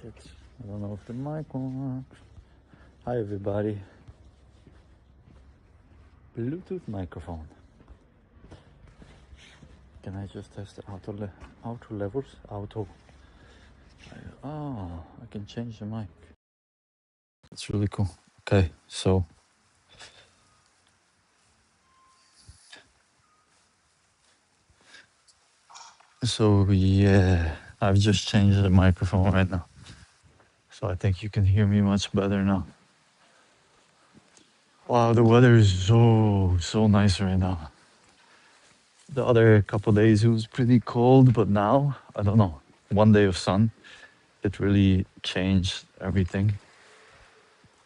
Shit, I don't know if the mic works. Hi everybody. Bluetooth microphone. Can I just test the auto levels? Auto. Oh, I can change the mic. That's really cool. Okay, so yeah, I've just changed the microphone right now. So I think you can hear me much better now. Wow, the weather is so nice right now. The other couple days it was pretty cold, but now, I don't know, one day of sun, it really changed everything.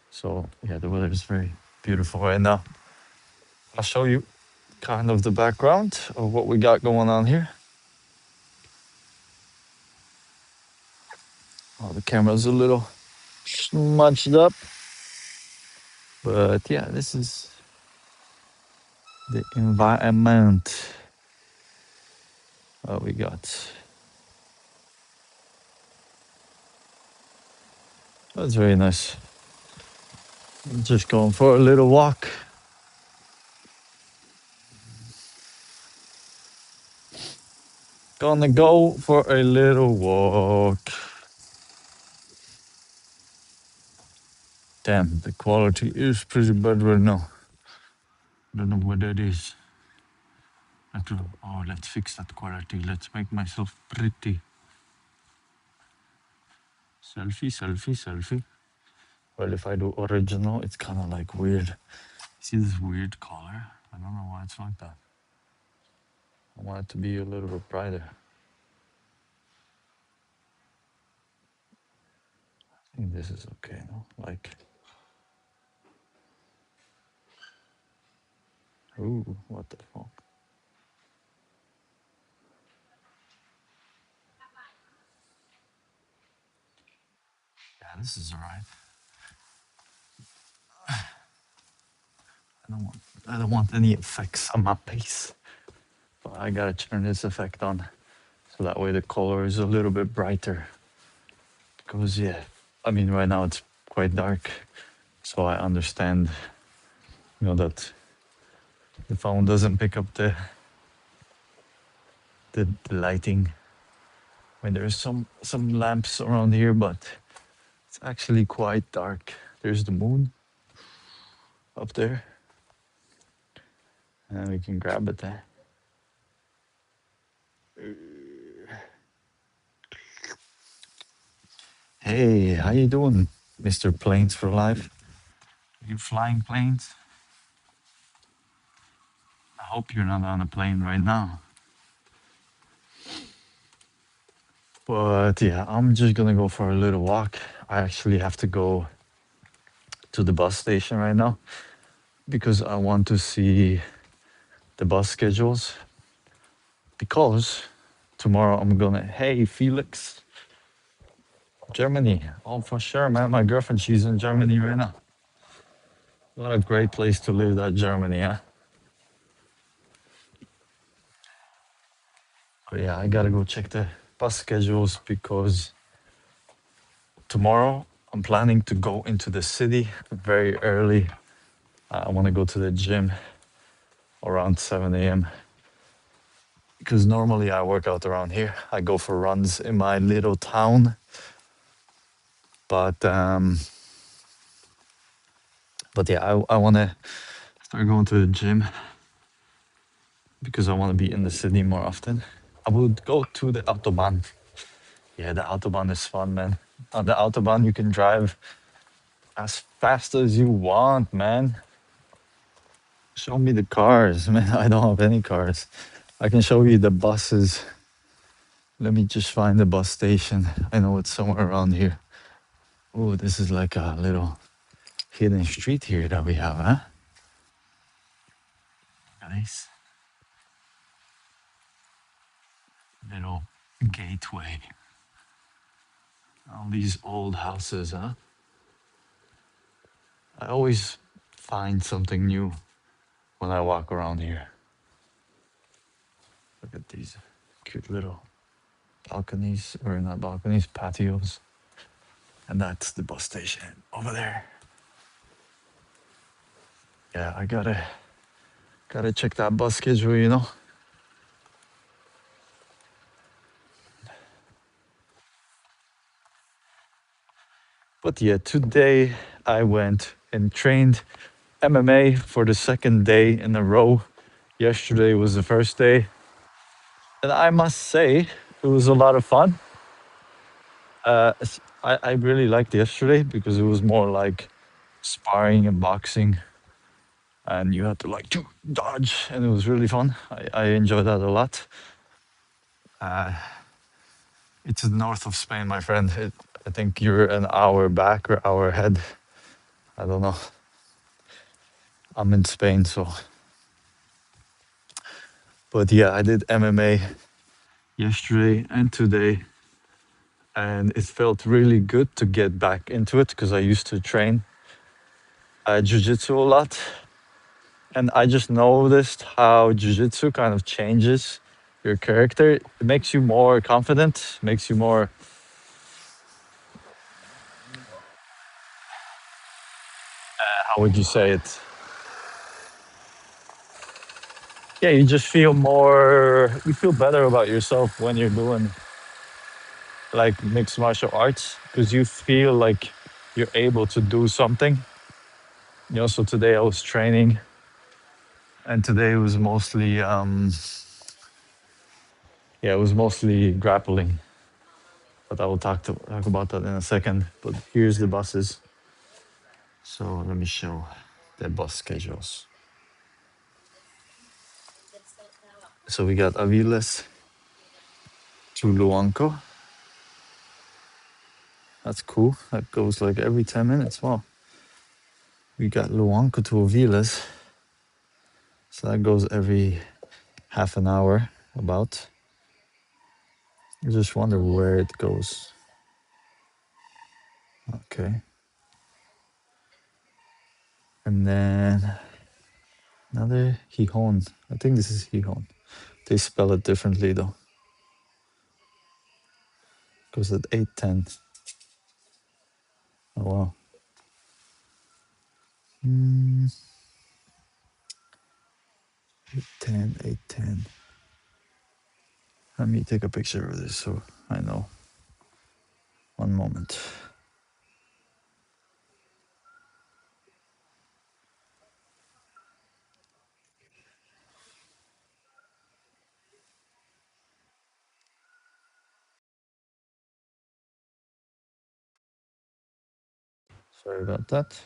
So yeah, the weather is very beautiful right now. I'll show you kind of the background of what we got going on here. Oh, the camera's a little smudged up, but yeah, this is the environment we got. That's very nice. I'm just going for a little walk. Gonna go for a little walk. Damn, the quality is pretty bad right now. Don't know what that is. Oh, let's fix that quality. Let's make myself pretty. Selfie, selfie, selfie. Well, if I do original, it's kind of like weird. See this weird color? I don't know why it's like that. I want it to be a little bit brighter. I think this is okay, no? Like, ooh, what the fuck? Yeah, this is alright. I don't want any effects on my face. But I gotta turn this effect on. So that way the color is a little bit brighter. Because yeah, I mean right now it's quite dark. So I understand, that the phone doesn't pick up the lighting. I mean there's some lamps around here, but it's actually quite dark. There's the moon up there. And we can grab it there. Hey, how you doing, Mr. Planes for Life? Are you flying planes? I hope you're not on a plane right now. But yeah, I'm just gonna go for a little walk. I actually have to go to the bus station right now because I want to see the bus schedules. Because tomorrow I'm gonna, hey Felix, Germany. Oh, for sure, man. My girlfriend, she's in Germany right now. What a great place to live, that Germany, huh? But yeah, I gotta go check the bus schedules because tomorrow I'm planning to go into the city very early. I want to go to the gym around 7 a.m. because normally I work out around here. I go for runs in my little town, but yeah, I want to start going to the gym because I want to be in the city more often. I would go to the autobahn. Yeah, the autobahn is fun, man. On the autobahn, you can drive as fast as you want, man. Show me the cars, man. I don't have any cars. I can show you the buses. Let me just find the bus station. I know it's somewhere around here. Oh, this is like a little hidden street here that we have, huh? Nice. Little gateway. All these old houses, huh? I always find something new when I walk around here. Look at these cute little balconies, or not balconies, patios. And that's the bus station over there. Yeah, I gotta check that bus schedule, you know. But yeah, today I went and trained MMA for the second day in a row. Yesterday was the first day, and I must say it was a lot of fun. I really liked yesterday because it was more like sparring and boxing, and you had to like dodge, and it was really fun. I enjoyed that a lot. Uh, it's north of Spain, my friend. I think you're an hour back or hour ahead. I don't know. I'm in Spain, so. But yeah, I did MMA yesterday and today, and it felt really good to get back into it because I used to train jiu-jitsu a lot, and I just noticed how jiu-jitsu kind of changes your character. It makes you more confident, makes you more, how would you say it? Yeah, you just feel more, you feel better about yourself when you're doing like mixed martial arts because you feel like you're able to do something. You know, so today I was training, and today was mostly, yeah, it was mostly grappling. But I will talk about that in a second. But here's the buses. So let me show the bus schedules. So we got Aviles to Luanco. That's cool. That goes like every 10 minutes. Wow. We got Luanco to Aviles. So that goes every half an hour about. I just wonder where it goes. Okay. And then another Gijon. I think this is Gijon. They spell it differently though. Goes at 8:10. Oh wow. Mm, 8:10, 8:10. Let me take a picture of this so I know. One moment. Sorry about that.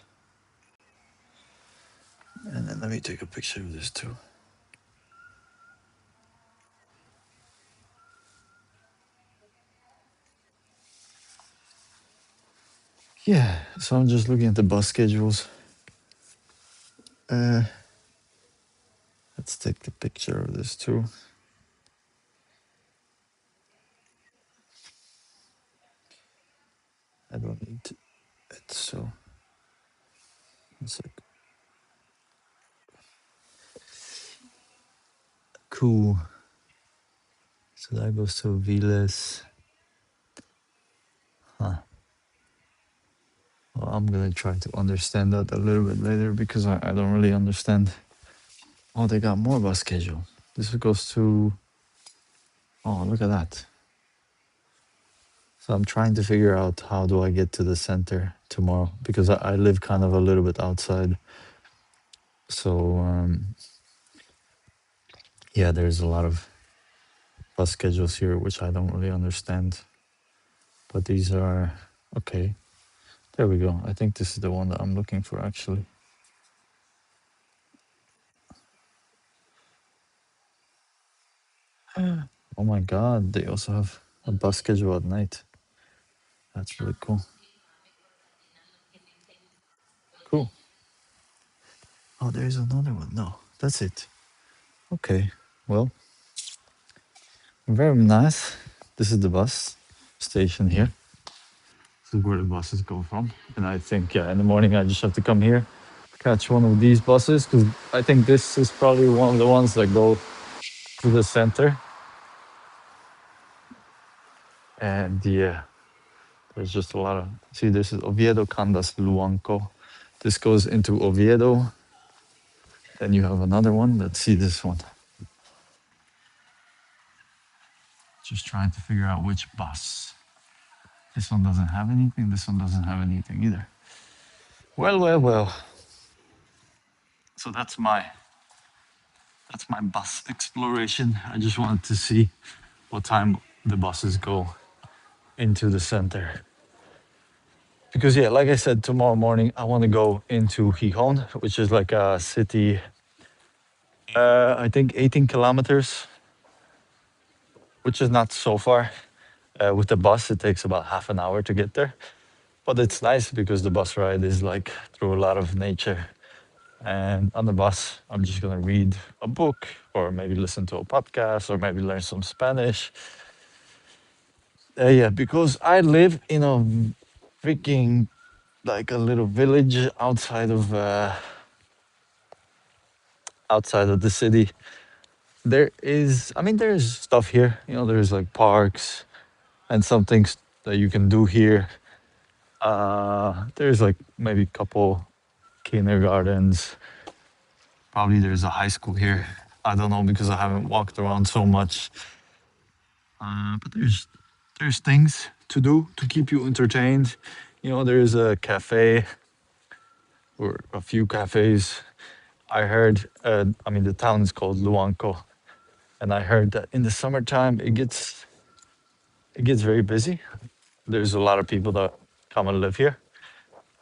And then let me take a picture of this too. Yeah, so I'm just looking at the bus schedules. Uh, let's take the picture of this too. I don't need it, so it's like cool. So that goes to Viles. Huh. Well, I'm gonna try to understand that a little bit later because I don't really understand. Oh, they got more bus schedule. This goes to. Oh, look at that. So I'm trying to figure out how do I get to the center tomorrow because I live kind of a little bit outside. So yeah, there's a lot of bus schedules here which I don't really understand. But these are okay. There we go. I think this is the one that I'm looking for actually. Oh my god, they also have a bus schedule at night. That's really cool. Cool. Oh, there's another one. No, that's it. Okay. Well, very nice. This is the bus station here. This is where the buses go from. And I think, yeah, in the morning I just have to come here, catch one of these buses, because I think this is probably one of the ones that go to the center. And yeah, There's just a lot of. See, this is Oviedo, Candas, Luanco. This goes into Oviedo. Then you have another one. Let's see this one. Just trying to figure out which bus. This one doesn't have anything. This one doesn't have anything either. Well, well, well. So that's my bus exploration. I just wanted to see what time the buses go into the center. Because yeah, like I said, tomorrow morning I want to go into Gijon, which is like a city. I think 18 kilometers, which is not so far. With the bus, it takes about half an hour to get there. But it's nice because the bus ride is like through a lot of nature. And on the bus, I'm just gonna read a book or maybe listen to a podcast or maybe learn some Spanish. Yeah, because I live in a freaking like a little village outside of the city. I mean, there's stuff here. There's like parks and some things that you can do here. There's like maybe a couple kindergartens. Probably there's a high school here. I don't know because I haven't walked around so much. But there's things to do to keep you entertained. There's a cafe or a few cafes. I heard. I mean, the town is called Luanco, and I heard that in the summertime it gets very busy. There's a lot of people that come and live here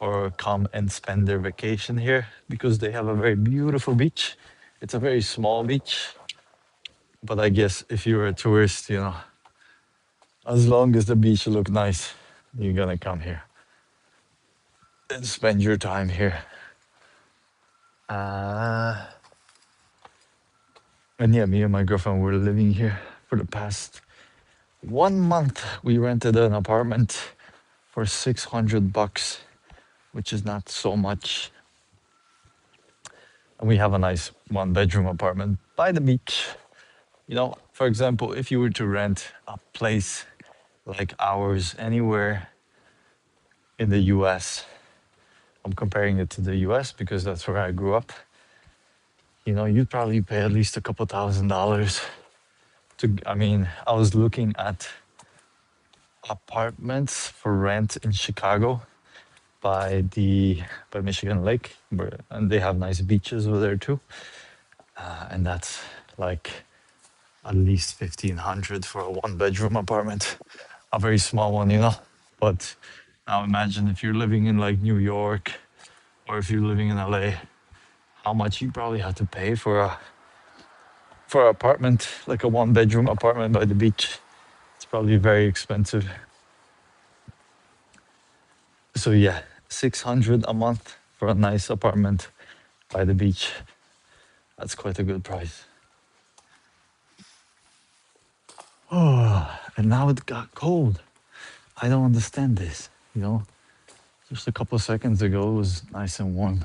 or come and spend their vacation here because they have a very beautiful beach. It's a very small beach, but I guess if you're a tourist, as long as the beach look nice, you're gonna come here and spend your time here. Uh, and yeah, me and my girlfriend were living here for the past 1 month. We rented an apartment for $600, which is not so much. And we have a nice one-bedroom apartment by the beach. For example, if you were to rent a place like ours anywhere in the US, I'm comparing it to the US because that's where I grew up. You'd probably pay at least a couple $1,000s I mean, I was looking at apartments for rent in Chicago by Michigan Lake, and they have nice beaches over there too. And that's like at least 1,500 for a one-bedroom apartment, a very small one. But now imagine if you're living in like New York or if you're living in LA, how much you probably have to pay for an apartment, like a one-bedroom apartment by the beach. It's probably very expensive. So yeah, 600 a month for a nice apartment by the beach. That's quite a good price. Oh, and now it got cold. I don't understand this. Just a couple of seconds ago it was nice and warm.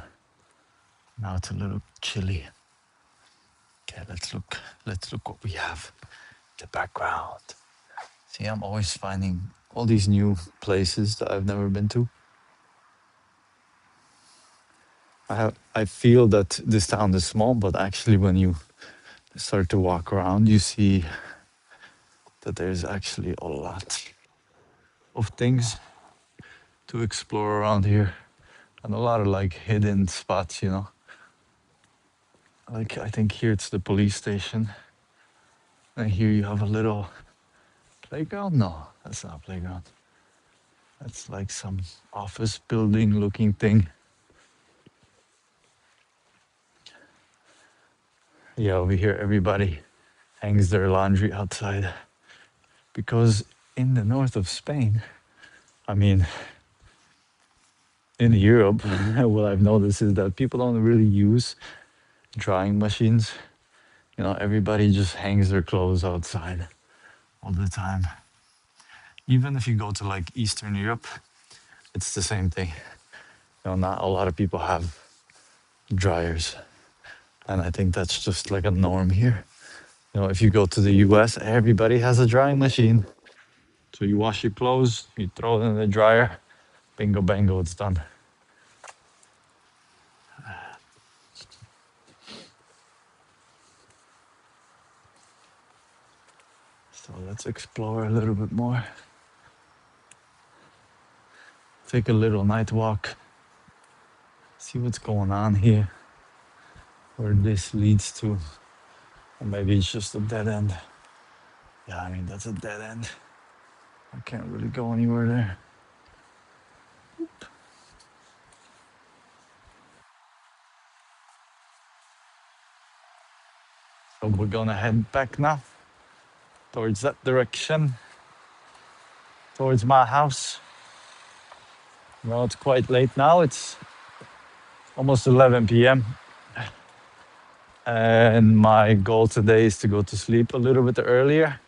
Now it's a little chilly. Okay, let's look. Let's look what we have. The background. See, I'm always finding all these new places that I've never been to. I feel that this town is small, but actually when you start to walk around, you see that there's actually a lot of things to explore around here and a lot of like hidden spots. Like I think here it's the police station. And here you have a little playground. No, that's not a playground. That's like some office building looking thing. Yeah, over here everybody hangs their laundry outside because in the north of Spain, I mean, in Europe, what I've noticed is that people don't really use drying machines. Everybody just hangs their clothes outside all the time. Even if you go to like Eastern Europe, it's the same thing. Not a lot of people have dryers. And I think that's just like a norm here. If you go to the US, everybody has a drying machine. So you wash your clothes, you throw it in the dryer, bingo bango, it's done. So let's explore a little bit more. Take a little night walk, see what's going on here, where this leads to. Or maybe it's just a dead end. Yeah, I mean, that's a dead end. I can't really go anywhere there. So we're gonna head back now towards that direction, towards my house. Well, it's quite late now. It's almost 11 p.m. And my goal today is to go to sleep a little bit earlier.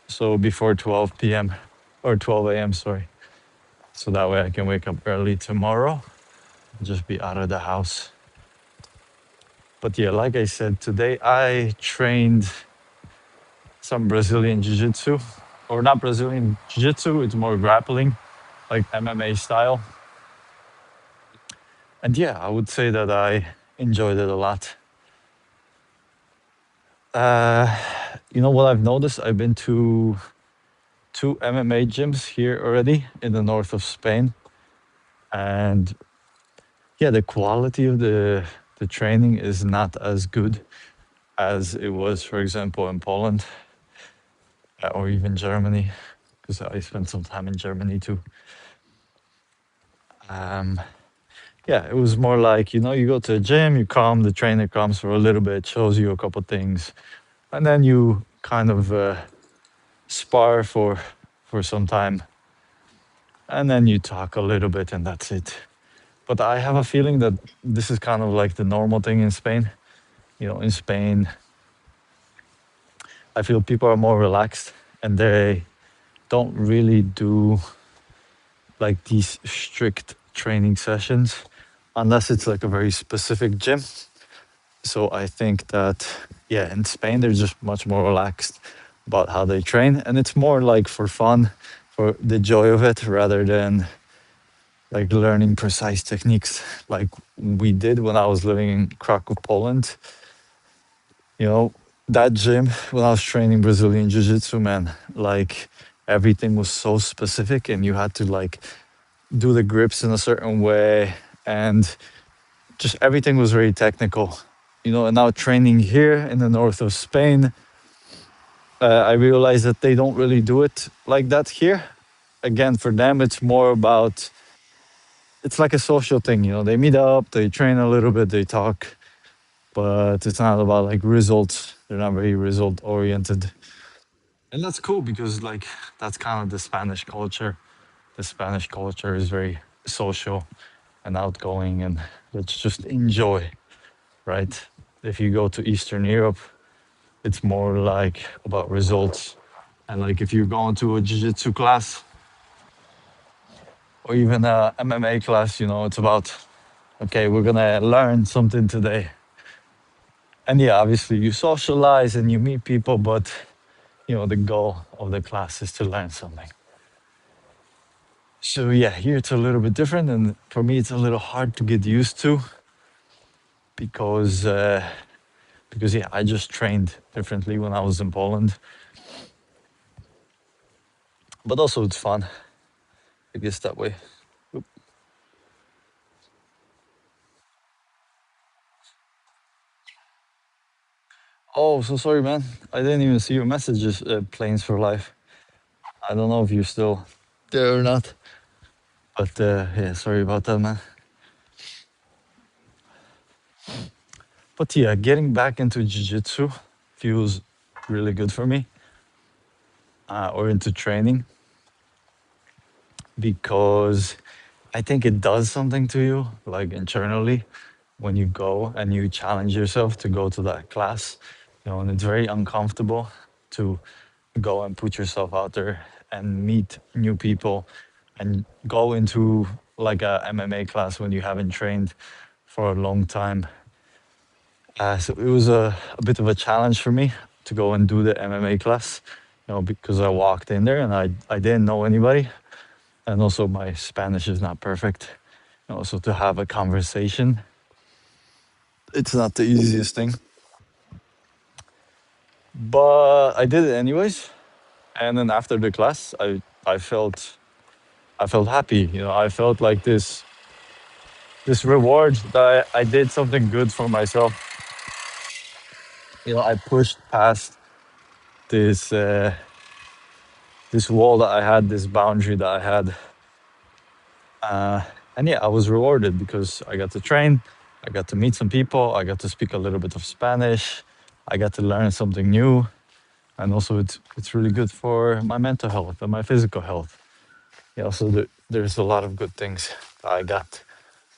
So before 12 p.m. or 12 a.m., sorry. So that way I can wake up early tomorrow and just be out of the house. But yeah, like I said, today I trained some Brazilian Jiu Jitsu, or not Brazilian Jiu Jitsu, it's more grappling, like MMA style. And yeah, I would say that I enjoyed it a lot. Uh, you know what I've noticed? I've been to two MMA gyms here already in the north of Spain. And yeah, the quality of the training is not as good as it was, for example, in Poland or even Germany, because I spent some time in Germany too. Um, yeah, it was more like, you go to a gym, you come, the trainer comes for a little bit, shows you a couple things, and then you kind of spar for some time, and then you talk a little bit, and that's it. But I have a feeling that this is kind of like the normal thing in Spain. In Spain, I feel people are more relaxed and they don't really do like these strict training sessions unless it's like a very specific gym. So I think that, yeah, in Spain, they're just much more relaxed about how they train. And it's more like for fun, for the joy of it, rather than like learning precise techniques like we did when I was living in Krakow, Poland. You know, that gym, when I was training Brazilian Jiu Jitsu, man, like everything was so specific and you had to like do the grips in a certain way. And just everything was very technical. And now training here in the north of Spain, I realized that they don't really do it like that here. Again, for them, it's more about, it's like a social thing. They meet up, they train a little bit, they talk, but it's not about like results. They're not very result oriented. And that's cool because, like, that's kind of the Spanish culture. The Spanish culture is very social and outgoing, and let's just enjoy, right? If you go to Eastern Europe, it's more like about results. And like if you're going to a jiu-jitsu class or even a MMA class, it's about, okay, we're gonna learn something today. And yeah, obviously you socialize and you meet people, but the goal of the class is to learn something. So yeah, here it's a little bit different, and for me it's a little hard to get used to because yeah, I just trained differently when I was in Poland. But also it's fun, I guess that way. Oop. Oh, so sorry, man. I didn't even see your messages, Planes for Life. I don't know if you're still there or not. But yeah, sorry about that, man. But yeah, getting back into jiu-jitsu feels really good for me, or into training, because I think it does something to you, like internally, when you go and you challenge yourself to go to that class. And it's very uncomfortable to go and put yourself out there and meet new people and go into like a MMA class when you haven't trained for a long time. So it was a bit of a challenge for me to go and do the MMA class, because I walked in there and I didn't know anybody. And also, my Spanish is not perfect. So to have a conversation, it's not the easiest thing. But I did it anyways. And then after the class, I felt happy. I felt like this reward that I did something good for myself. I pushed past this this wall that I had, this boundary that I had, and yeah, I was rewarded because I got to train, I got to meet some people, I got to speak a little bit of Spanish, I got to learn something new, and also it's really good for my mental health and my physical health. Yeah, so there's a lot of good things that I got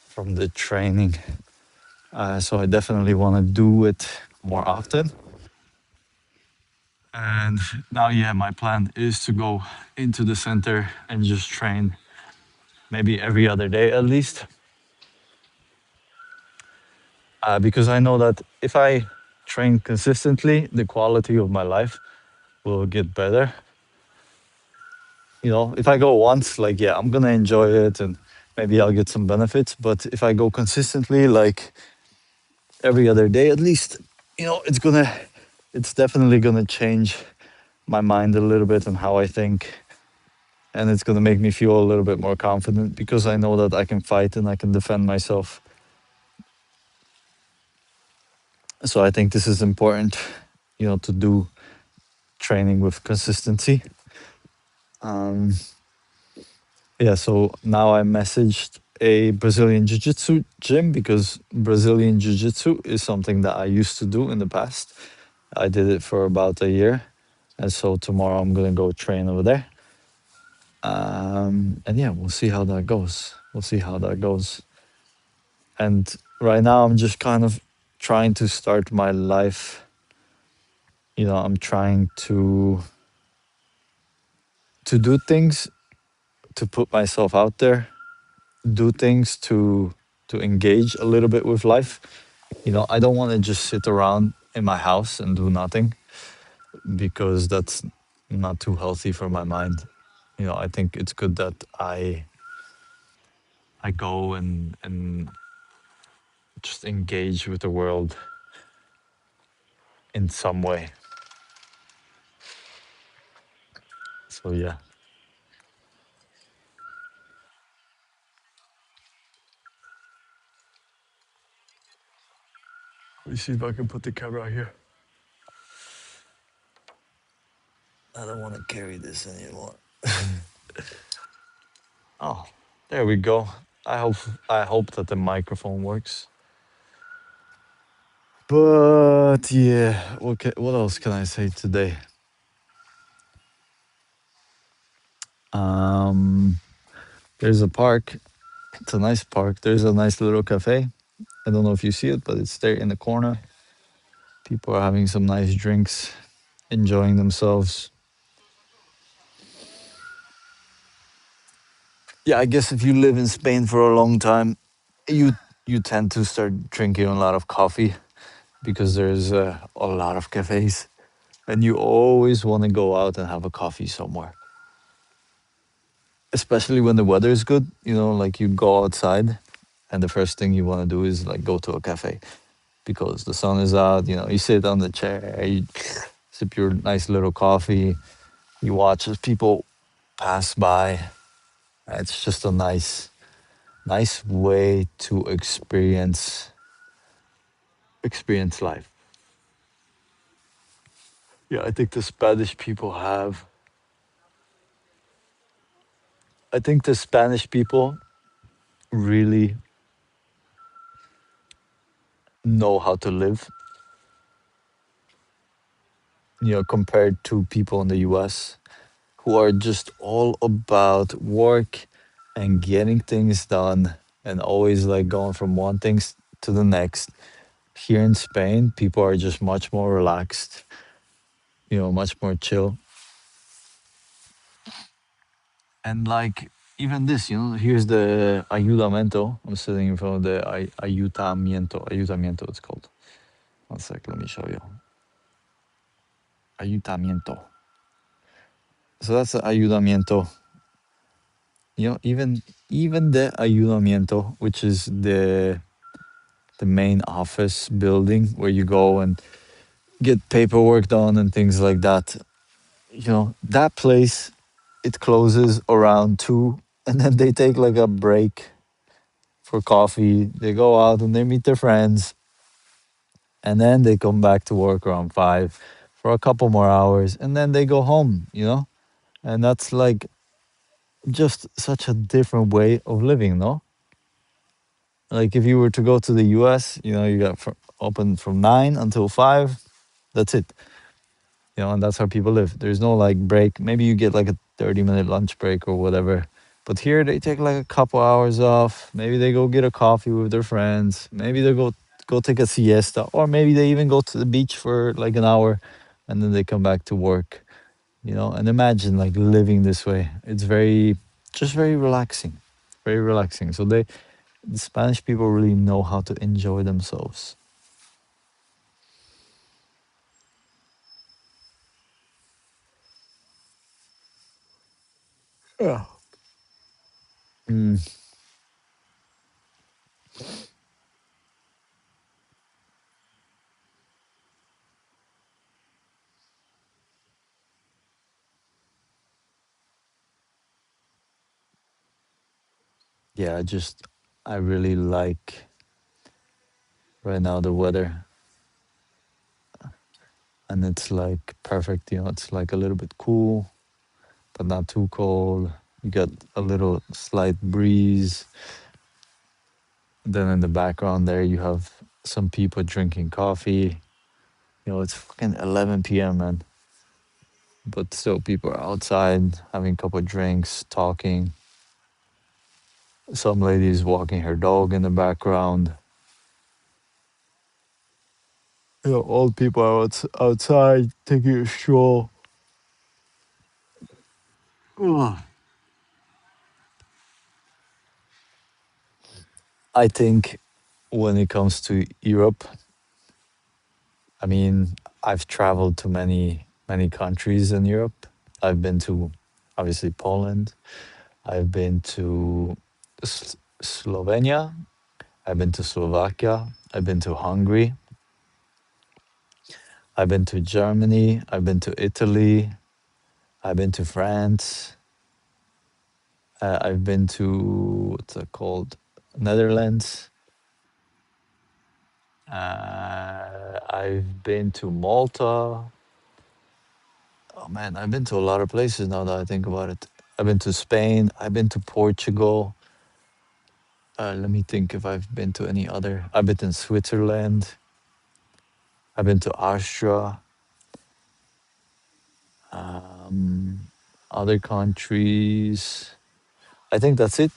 from the training. So I definitely want to do it more often. And now, yeah, my plan is to go into the center and just train maybe every other day at least. Because I know that if I train consistently, the quality of my life will get better. If I go once, like, yeah, I'm gonna enjoy it and maybe I'll get some benefits. But if I go consistently, like every other day at least, it's definitely gonna change my mind a little bit and how I think. And it's gonna make me feel a little bit more confident because I know that I can fight and I can defend myself. So I think this is important, to do training with consistency. Um, yeah, so now I messaged a Brazilian Jiu Jitsu gym because Brazilian Jiu Jitsu is something that I used to do in the past. I did it for about a year. And so tomorrow I'm going to go train over there. And yeah, we'll see how that goes. We'll see how that goes. And right now I'm just kind of trying to start my life. I'm trying to do things to put myself out there, do things to engage a little bit with life. I don't want to just sit around in my house and do nothing because that's not too healthy for my mind. I think it's good that I go and just engage with the world in some way. So yeah, let me see if I can put the camera here. I don't want to carry this anymore. Oh, there we go. I hope that the microphone works. But yeah, what else can I say today? Um, there's a park. It's a nice park. There's a nice little cafe. I don't know if you see it, but it's there in the corner. People are having some nice drinks, enjoying themselves. Yeah, I guess if you live in Spain for a long time, you you tend to start drinking a lot of coffee because there's a lot of cafes, and you always want to go out and have a coffee somewhere. Especially when the weather is good, like you go outside, and the first thing you want to do is like go to a cafe because the sun is out. You sit on the chair, you sip your nice little coffee, you watch as people pass by. It's just a nice way to experience life. Yeah, I think the Spanish people have. I think the Spanish people really know how to live. Compared to people in the U.S. who are just all about work and getting things done and always like going from one thing to the next. Here in Spain, people are just much more relaxed, much more chill. And like even this, here's the ayudamiento. I'm sitting in front of the ayutamiento. Ayudamiento, it's called. One sec, let me show you. Ayutamiento. So that's the ayudamiento. You know, even the ayudamiento, which is the main office building where you go and get paperwork done and things like that. You know, that place, it closes around 2, and then they take like a break for coffee. They go out and they meet their friends, and then they come back to work around 5 for a couple more hours, and then they go home, you know? And that's like just such a different way of living, no? Like if you were to go to the US, you know, you got open from 9 until 5. That's it. You know, and that's how people live. There's no like break. Maybe you get like a 30-minute lunch break or whatever. But here they take like a couple hours off. Maybe they go get a coffee with their friends. Maybe they go take a siesta, or maybe they even go to the beach for like an hour, and then they come back to work. You know, and imagine like living this way. It's very just very relaxing, very relaxing. So the Spanish people really know how to enjoy themselves. Yeah. Mm, yeah, I really like right now the weather, and it's like perfect. You know, it's like a little bit cool but not too cold. You got a little slight breeze. Then in the background there you have some people drinking coffee. You know, it's fucking 11 p.m., man, but still people are outside having a couple of drinks, talking. Some lady is walking her dog in the background. You know, old people are outside taking a stroll. Ugh. I think when it comes to Europe, I mean, I've traveled to many countries in Europe. I've been to obviously Poland. I've been to Slovenia. I've been to Slovakia. I've been to Hungary. I've been to Germany. I've been to Italy. I've been to France. I've been to what's it called? Netherlands. I've been to Malta. Oh man, I've been to a lot of places now that I think about it. I've been to Spain. I've been to Portugal. Let me think if I've been to any other. I've been in Switzerland. I've been to Austria. Other countries. I think that's it.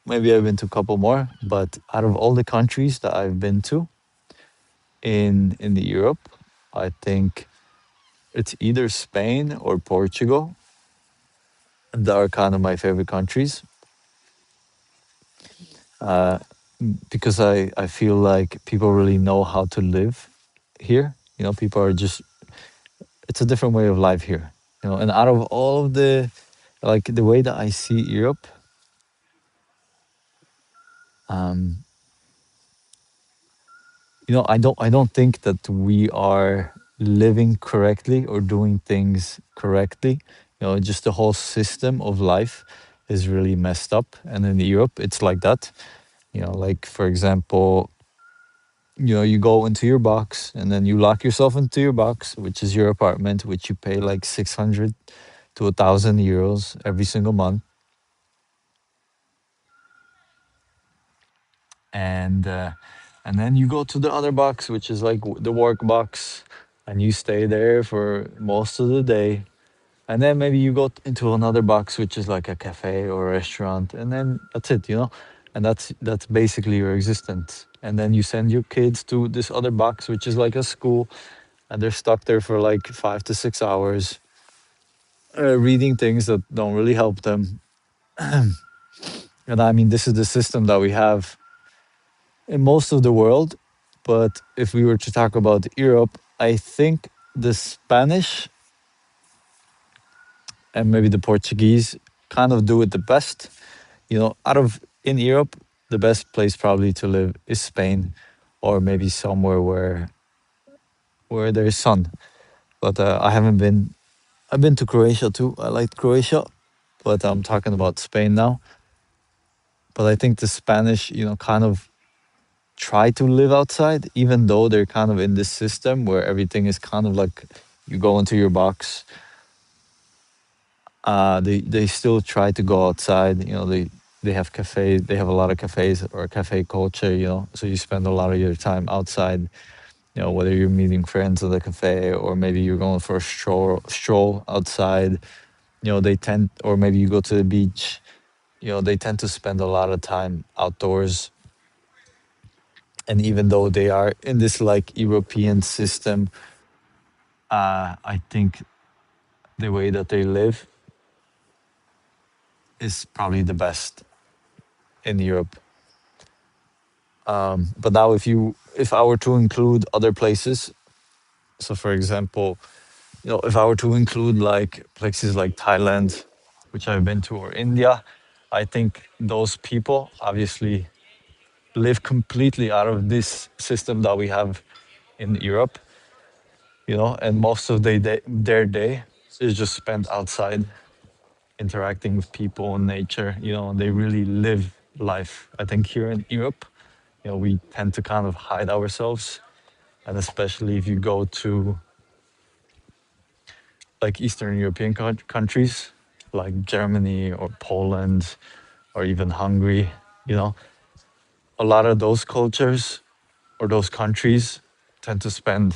Maybe I've been to a couple more, but out of all the countries that I've been to in the Europe, I think it's either Spain or Portugal that are kind of my favorite countries. Uh, because I feel like people really know how to live here. You know, people are just it's a different way of life here. You know, and out of all of the like the way that I see Europe, um, you know, I don't think that we are living correctly or doing things correctly. You know, just the whole system of life is really messed up. And in Europe, it's like that. You know, like for example, you know, you go into your box and then you lock yourself into your box, which is your apartment, which you pay like 600 to 1,000 euros every single month. And and then you go to the other box, which is like the work box, and you stay there for most of the day. And then maybe you go into another box, which is like a cafe or a restaurant, and then that's it, you know. And that's basically your existence. And then you send your kids to this other box, which is like a school, and they're stuck there for like 5 to 6 hours, reading things that don't really help them. And I mean, this is the system that we have in most of the world. But if we were to talk about Europe, I think the Spanish and maybe the Portuguese kind of do it the best. Out of in Europe, the best place probably to live is Spain, or maybe somewhere where there's sun. But I haven't been. I've been to Croatia too. I liked Croatia, but I'm talking about Spain now. But I think the Spanish, kind of try to live outside, even though they're kind of in this system where everything is kind of like you go into your box. They still try to go outside. They have cafes. They have a lot of cafes or cafe culture. So you spend a lot of your time outside. Whether you're meeting friends at the cafe or maybe you're going for a stroll outside. They tend, or maybe you go to the beach. They tend to spend a lot of time outdoors. And even though they are in this like European system, I think the way that they live is probably the best in Europe. But now, if I were to include other places, so for example, if I were to include like places like Thailand, which I've been to, or India, I think those people obviously live completely out of this system that we have in Europe, and most of their day is just spent outside interacting with people and nature, and they really live life. I think here in Europe, we tend to kind of hide ourselves. And especially if you go to like Eastern European countries like Germany or Poland or even Hungary, you know, a lot of those cultures or those countries tend to spend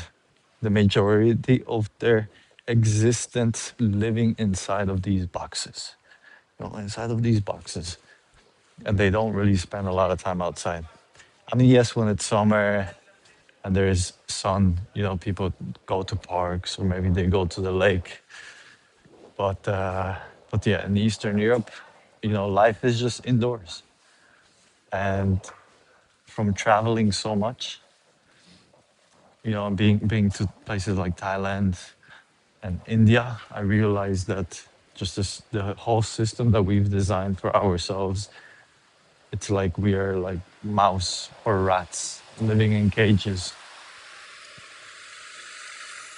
the majority of their existence living inside of these boxes, inside of these boxes. And they don't really spend a lot of time outside. I mean, yes, when it's summer and there's sun, people go to parks or maybe they go to the lake. But yeah, in Eastern Europe, life is just indoors. And from traveling so much, being to places like Thailand and India, I realized that just the whole system that we've designed for ourselves, it's like we are like mouse or rats living in cages.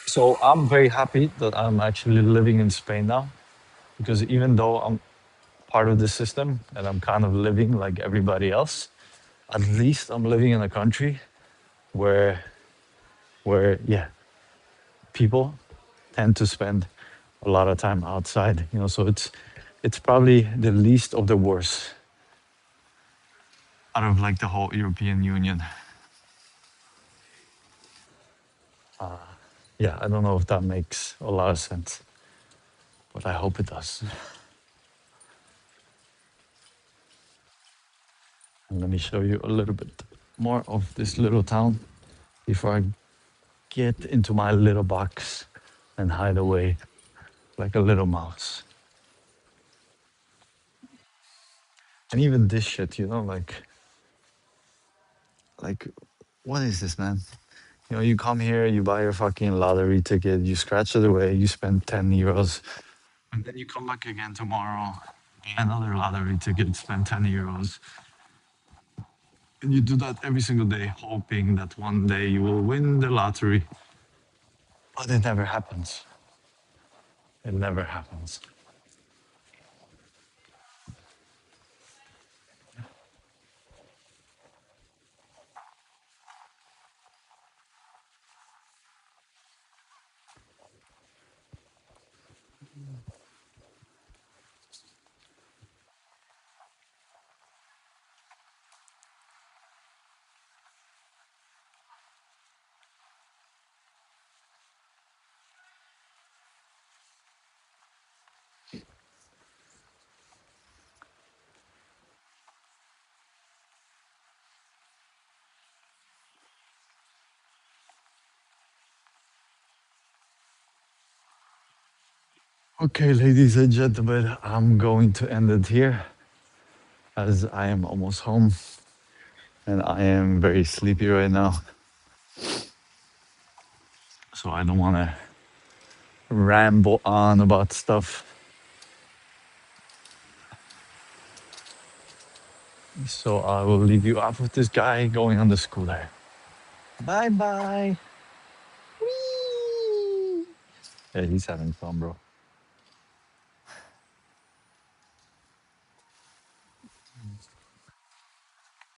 So I'm very happy that I'm actually living in Spain now, because even though I'm part of the system and I'm kind of living like everybody else, at least I'm living in a country where yeah, people tend to spend a lot of time outside, so it's probably the least of the worst out of like the whole European Union. Yeah, I don't know if that makes a lot of sense, but I hope it does. And let me show you a little bit more of this little town before I get into my little box and hide away like a little mouse. And even this shit, like what is this, man? You come here, you buy your fucking lottery ticket, you scratch it away, you spend 10 euros, and then you come back again tomorrow, buy another lottery ticket, spend 10 euros. And you do that every single day, hoping that one day you will win the lottery. But it never happens. It never happens. Okay, ladies and gentlemen, I'm going to end it here as I am almost home and I am very sleepy right now. So I don't want to ramble on about stuff. So I will leave you off with this guy going on the scooter. Bye bye. Whee! Yeah, he's having fun, bro.